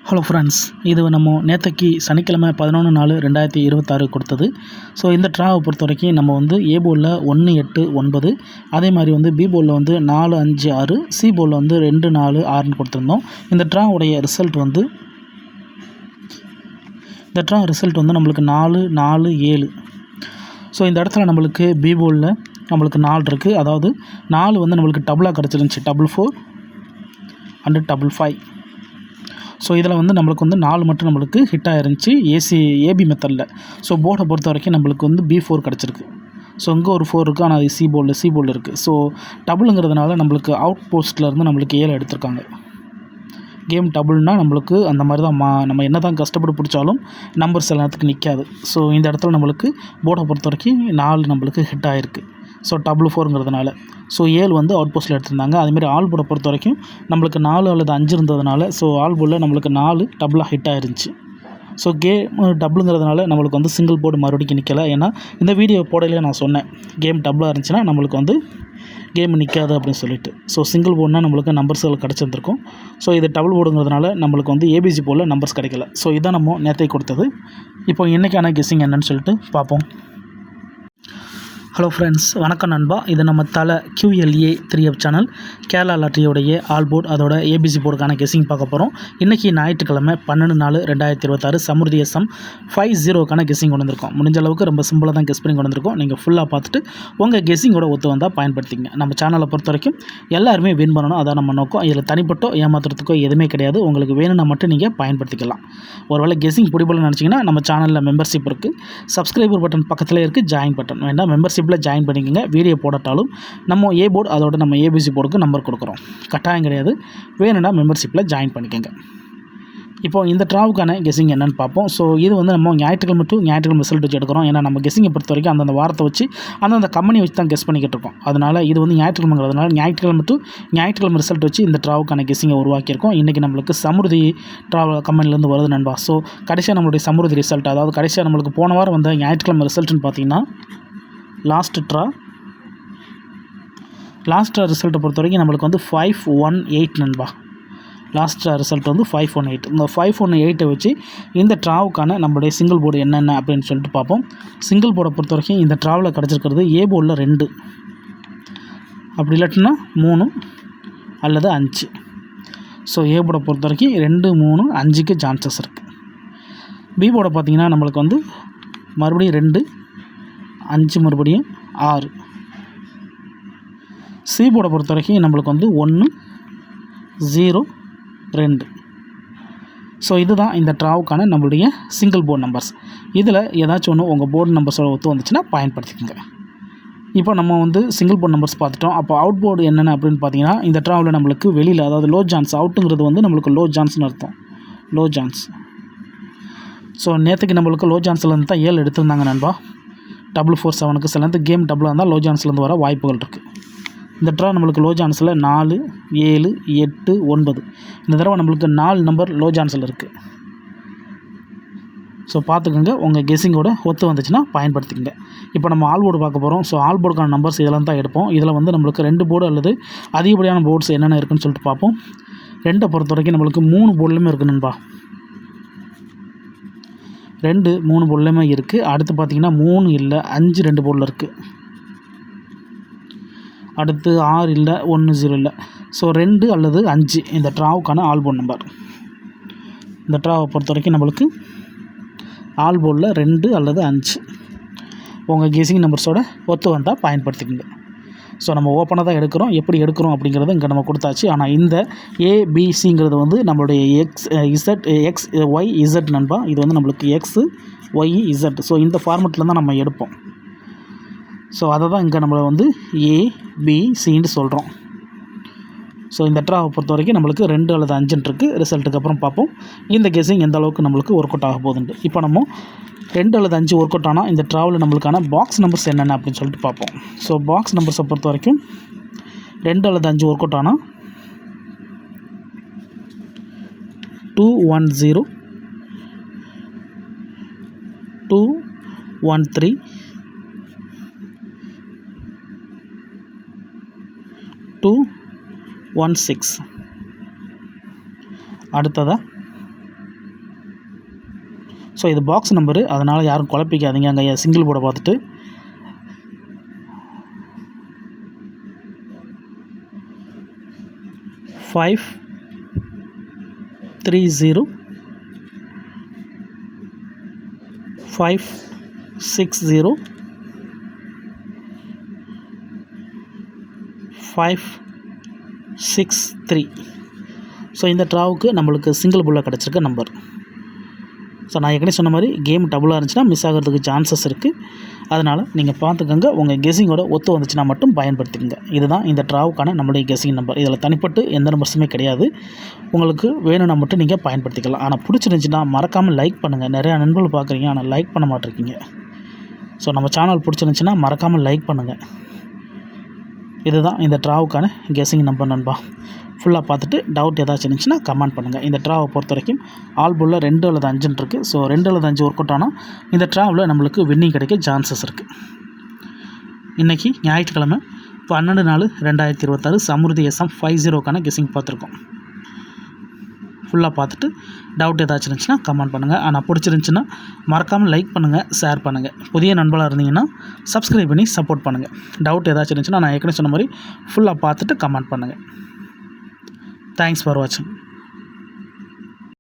Hello friends, இது நம்ம நேற்றைக்கு சனிக்கிழமை 11/4/2026 கொடுத்தது. ஸோ இந்த ட்ராவை பொறுத்த வரைக்கும் நம்ம வந்து ஏ போர்டில் 1, 8, 9, அதே மாதிரி வந்து பி போர்டில் வந்து 4, 5, 6, சி போர்டில் வந்து 2, 4, 6ன்னு கொடுத்துருந்தோம். இந்த ட்ராவுடைய ரிசல்ட் வந்து நம்மளுக்கு 4, 4, 7. ஸோ இந்த இடத்துல நம்மளுக்கு பி போர்டில் நம்மளுக்கு 4 இருக்குது. அதாவது 4 வந்து நம்மளுக்கு டபுளாக கிடச்சிருந்துச்சி, 4 அண்டு 5. ஸோ இதில் வந்து நம்மளுக்கு வந்து 4 மட்டும் நம்மளுக்கு ஹிட் ஆகிருந்துச்சி ஏபி மெத்தடில். ஸோ போர்டை பொறுத்த வரைக்கும் நம்மளுக்கு வந்து B4 கிடச்சிருக்கு. ஸோ இங்கே ஒரு 4 இருக்குது, ஆனால் அது சி போர்டில் இருக்குது. ஸோ டபுளுங்கிறதுனால நம்மளுக்கு அவுட் போஸ்ட்லேருந்து நம்மளுக்கு 7 எடுத்திருக்காங்க. கேம் டபுள்னால் நம்மளுக்கு அந்த மாதிரி தான் நம்ம என்ன தான் கஷ்டப்பட்டு பிடிச்சாலும் நம்பர்ஸ் எல்லாத்துக்கும் நிற்காது. ஸோ இந்த இடத்துல நம்மளுக்கு போர்டை பொறுத்த வரைக்கும் 4 நம்மளுக்கு ஹிட் ஆகிருக்கு. ஸோ 4 ஸோ 7 வந்து அவுட் போஸ்ட்டில் எடுத்திருந்தாங்க. அதேமாதிரி ஆல் போர்டை பொறுத்த வரைக்கும் நம்மளுக்கு 4 அல்லது 5 இருந்ததுனால ஸோ ஆல் போர்டில் நம்மளுக்கு 4 டபுளாக ஹிட் ஆயிருந்துச்சு. ஸோ கேம் டபுளுங்கிறதுனால நம்மளுக்கு வந்து சிங்கிள் போர்டு மறுபடியும் நிற்கலை. ஏன்னா இந்த வீடியோ போடையிலே நான் சொன்னேன், கேம் டபுளாக இருந்துச்சுன்னா நம்மளுக்கு வந்து கேம் நிற்காது அப்படின்னு சொல்லிட்டு. ஸோ சிங்கிள் போர்டுனால் நம்மளுக்கு நம்பர்ஸ்கள் கிடச்சிருந்துருக்கும். ஸோ இது டபுள் போர்டுங்கிறதுனால நம்மளுக்கு வந்து ஏபிசி போர்டில் நம்பர்ஸ் கிடைக்கல. ஸோ இதான் நம்ம நேற்றைக்கு கொடுத்தது. இப்போ இன்றைக்கான கெஸ்ஸிங் என்னன்னு சொல்லிட்டு பார்ப்போம். ஹலோ ஃப்ரெண்ட்ஸ், வணக்கம் நண்பா. இது நம்ம தலை QLA 3F சேனல் கேரளா லாட்டரியோடைய ஆல் போர்டு அதோட ஏபிசி போர்டுக்கான கெஸ்ஸிங் பார்க்க போகிறோம். இன்றைக்கி ஞாயிற்றுக்கிழமை 12/4/2026 சமுர்தி SM 50க்கான கெஸ்ஸிங் கொண்டு வந்திருக்கோம். முடிஞ்ச அளவுக்கு ரொம்ப சிம்பிளாக தான் கெஸ் பண்ணி கொண்டு வந்திருக்கோம். நீங்கள் ஃபுல்லாக பார்த்துட்டு உங்கள் கெஸ்ஸிங்கோட ஒத்து வந்தால் பயன்படுத்திங்க. நம்ம சேனலை பொறுத்த வரைக்கும் எல்லாருமே வின் பண்ணணும், அதான் நம்ம நோக்கம். இதில் தனிப்பட்டோ ஏமாத்துறதுக்கோ எதுவுமே கிடையாது. உங்களுக்கு வேணும்னா மட்டும் நீங்கள் பயன்படுத்திக்கலாம். ஒருவேளை கெஸ்ஸிங் பிடிபடலன்னு நினச்சிங்கன்னா நம்ம சேனலில் மெம்பர்ஷிப் இருக்குது. சப்ஸ்கிரைபர் பட்டன் பக்கத்தில் இருக்குது, ஜாயின் பட்டன் வேண்டாம், மெம்பர்ஷிப்பில் ஜாயின் பண்ணிக்கோங்க. வீடியோ போடட்டாலும் நம்ம ஏ போர்டு அதோட நம்ம ஏபிசி போர்டுக்கு நம்பர் கொடுக்குறோம். கட்டாயம் கிடையாது, வேணும்னா மெம்பர்ஷிப்பில் ஜாயின் பண்ணிக்கோங்க. இப்போ இந்த ட்ராவுக்கான கெஸ்ஸிங் என்னென்னு பார்ப்போம். ஸோ இது வந்து நம்ம ஞாயிற்றுக்கிழமை ரிசல்ட் வச்சு எடுக்கிறோம். ஏன்னா நம்ம கெஸ்ஸிங்கை பொறுத்த வரைக்கும் அந்தந்த வாரத்தை வச்சு அந்தந்த கம்பெனி வச்சு தான் கெஸ் பண்ணிக்கிட்டு இருக்கோம். அதனால் இது வந்து ஞாயிற்றுக்கிழமைங்கிறதுனால ஞாயிற்றுக்கிழமை ரிசல்ட் வச்சு இந்த ட்ராவுக்கான கெஸ்ஸிங்கை உருவாக்கியிருக்கோம். இன்றைக்கி நம்மளுக்கு சமுர்தி ட்ராவல் கம்பெனிலேருந்து வருது நண்பா. ஸோ கடைசியாக நம்மளுடைய சமுர்தி ரிசல்ட், அதாவது கடைசியாக நம்மளுக்கு போன வாரம் வந்த ஞாயிற்றுக்கிழமை ரிசல்ட்டுன்னு பார்த்தீங்கன்னா லாஸ்ட் ட்ரா ரிசல்ட்டை பொறுத்த வரைக்கும் நம்மளுக்கு வந்து 518 நண்பா. லாஸ்ட் ரிசல்ட் வந்து 518. இந்த 518 வச்சு இந்த ட்ராவுக்கான நம்மளுடைய சிங்கிள் போர்டு என்னென்ன அப்படின்னு சொல்லிட்டு பார்ப்போம். சிங்கிள் போர்டை பொறுத்த வரைக்கும் இந்த ட்ராவில் கிடச்சிருக்கிறது ஏ போர்டில் 2, அப்படி இல்லாட்டினா 3 அல்லது 5. ஸோ ஏ போர்டை பொறுத்த வரைக்கும் 2, 3, 5க்கு சான்சஸ் இருக்குது. பி போர்டை பார்த்திங்கன்னா நம்மளுக்கு வந்து மறுபடியும் 2, 5, மறுபடியும் 6. சி போர்டை பொறுத்த வரைக்கும் நம்மளுக்கு வந்து 1, 0, 2. ஸோ இதுதான் இந்த ட்ராவுக்கான நம்மளுடைய சிங்கிள் போர்டு நம்பர்ஸ். இதில் ஏதாச்சும் ஒன்று உங்கள் போர்டு நம்பர்ஸோட ஒத்து வந்துச்சுன்னா பயன்படுத்திக்கோங்க. இப்போ நம்ம வந்து சிங்கிள் போர்டு நம்பர்ஸ் பார்த்துட்டோம். அப்போ அவுட் போர்டு என்னென்ன அப்படின்னு பார்த்தீங்கன்னா இந்த ட்ராவில் நம்மளுக்கு வெளியில், அதாவது லோ சான்ஸ், அவுட்டுங்கிறது வந்து நம்மளுக்கு லோ சான்ஸ்னு அர்த்தம், லோ சான்ஸ். ஸோ நேற்றுக்கு நம்மளுக்கு லோ சான்ஸ்லேருந்து தான் 7 எடுத்திருந்தாங்க நண்பா. 447க்கு சில நேரத்து கேம் டபுளாக இருந்தால் லோ சான்ஸ்லேருந்து வர வாய்ப்புகள் இருக்குது. இந்த ட்ரா நம்மளுக்கு லோ சான்ஸில் 4, 7, 8, 9. இந்த தடவை நம்மளுக்கு 4 நம்பர் லோ சான்ஸில் இருக்குது. ஸோ பார்த்துக்கோங்க, உங்கள் கெஸ்ஸிங்கோட ஒத்து வந்துச்சுன்னா பயன்படுத்திக்கங்க. இப்போ நம்ம ஆல் போர்டு பார்க்க போகிறோம். ஸோ ஆல் போர்டுக்கான நம்பர்ஸ் இதெல்லாம் தான் எடுப்போம். இதில் வந்து நம்மளுக்கு 2 போர்டு அல்லது அதிகப்படியான போர்ட்ஸ் என்னென்ன இருக்குதுன்னு சொல்லிட்டு பார்ப்போம். 2 பொறுத்த வரைக்கும் நம்மளுக்கு 3 போர்டுலையுமே இருக்குது நண்பா. 2, 3 போர்டுலையுமே இருக்குது. அடுத்து பார்த்திங்கன்னா 3 இல்லை, 5 2 போர்டில் இருக்குது. அடுத்து 6 இல்லை, 1, 0 இல்லை. ஸோ 2 அல்லது 5 இந்த ட்ராவுக்கான ஆல் போர்டு நம்பர். இந்த ட்ராவை பொறுத்த வரைக்கும் நம்மளுக்கு ஆல் போர்டில் 2 அல்லது 5 உங்கள் கெஸ்ஸிங் நம்பர்ஸோட ஒத்து வந்தால் பயன்படுத்திக்கோங்க. ஸோ நம்ம ஓப்பனாக தான் எடுக்கிறோம், எப்படி எடுக்கிறோம் அப்படிங்கிறது இங்கே நம்ம கொடுத்தாச்சு. ஆனால் இந்த ஏபிசிங்கிறது வந்து நம்மளுடைய XYZ நண்பா. இது வந்து நம்மளுக்கு XYZ. ஸோ இந்த ஃபார்மெட்டில் தான் நம்ம எடுப்போம். ஸோ அதை தான் இங்கே நம்மளை வந்து ABCன்னு சொல்கிறோம். ஸோ இந்த ட்ராவை பொறுத்த வரைக்கும் நம்மளுக்கு 2 அல்லது 5 இருக்குது. ரிசல்ட்டுக்கு அப்புறம் பார்ப்போம் இந்த கெஸ்ஸிங் எந்த அளவுக்கு நம்மளுக்கு ஒர்க் அவுட் ஆக போகுதுன்ட்டு. இப்போ நம்ம 2 அல்லது 5 ஒர்க் அவுட் ஆனால் இந்த ட்ராவில் நம்மளுக்கான பாக்ஸ் நம்பர்ஸ் என்னென்ன அப்படின்னு சொல்லிட்டு பார்ப்போம். ஸோ பாக்ஸ் நம்பர்ஸை பொறுத்த வரைக்கும் 2 அல்லது 5 ஒர்க் அவுட் ஆனால் 210, 213, 216. அடுத்ததாக ஸோ இது பாக்ஸ் நம்பரு, அதனால் யாரும் குழப்பிக்காதீங்க. அங்கே சிங்கிள் போர்டை பார்த்துட்டு 530 560 563. ஸோ இந்த ட்ராவுக்கு நம்மளுக்கு சிங்கிள் புல்லாக கிடச்சிருக்க நம்பர். ஸோ நான் ஏற்கனவே சொன்ன மாதிரி கேம் டபுளாக இருந்துச்சுன்னா மிஸ் ஆகிறதுக்கு சான்சஸ் இருக்குது. அதனால் நீங்கள் பார்த்துக்கோங்க. உங்கள் கெஸ்ஸிங்கோட ஒத்து வந்துச்சுன்னா மட்டும் பயன்படுத்திக்கங்க. இதுதான் இந்த ட்ராவுக்கான நம்மளுடைய கெஸ்ஸிங் நம்பர். இதில் தனிப்பட்டு எந்த நம்பர்ஸுமே கிடையாது. உங்களுக்கு வேணும்னா மட்டும் நீங்கள் பயன்படுத்திக்கலாம். ஆனால் பிடிச்சிருந்துச்சின்னா மறக்காமல் லைக் பண்ணுங்கள். நிறையா நண்பர்கள் பார்க்குறீங்க, ஆனால் லைக் பண்ண மாட்டிருக்கீங்க. ஸோ நம்ம சேனல் பிடிச்சிருந்துச்சின்னா மறக்காமல் லைக் பண்ணுங்கள். இதுதான் இந்த ட்ராவுக்கான கெஸ்ஸிங் நம்பர் நண்பா. ஃபுல்லாக பார்த்துட்டு டவுட் ஏதாச்சும் இருந்துச்சுன்னா கமெண்ட் பண்ணுங்கள். இந்த ட்ராவை பொறுத்த வரைக்கும் ஆல் புல்ல 2 அல்லது 5 இருக்குது. ஸோ 2 அல்லது 5 ஒர்க் அவுட் ஆனால் இந்த ட்ராவில் நம்மளுக்கு வின்னிங் கிடைக்க சான்சஸ் இருக்குது. இன்றைக்கி ஞாயிற்றுக்கிழமை 12/4/2026 சமுர்தி SM 50க்கான கெஸ்ஸிங் பார்த்துருக்கோம். ஃபுல்லாக பார்த்துட்டு டவுட் ஏதாச்சும் இருந்துச்சுன்னா கமெண்ட் பண்ணுங்கள். ஆனால் பிடிச்சிருந்துச்சின்னா மறக்காமல் லைக் பண்ணுங்கள், ஷேர் பண்ணுங்கள். புதிய நண்பர்களாக இருந்தீங்கன்னா சப்ஸ்கிரைப் பண்ணி சப்போர்ட் பண்ணுங்கள். டவுட் ஏதாச்சும் இருந்துச்சுன்னா நான் ஏற்கனவே சொன்ன மாதிரி ஃபுல்லாக பார்த்துட்டு கமெண்ட் பண்ணுங்கள். தேங்க்ஸ் ஃபார் வாட்சிங்.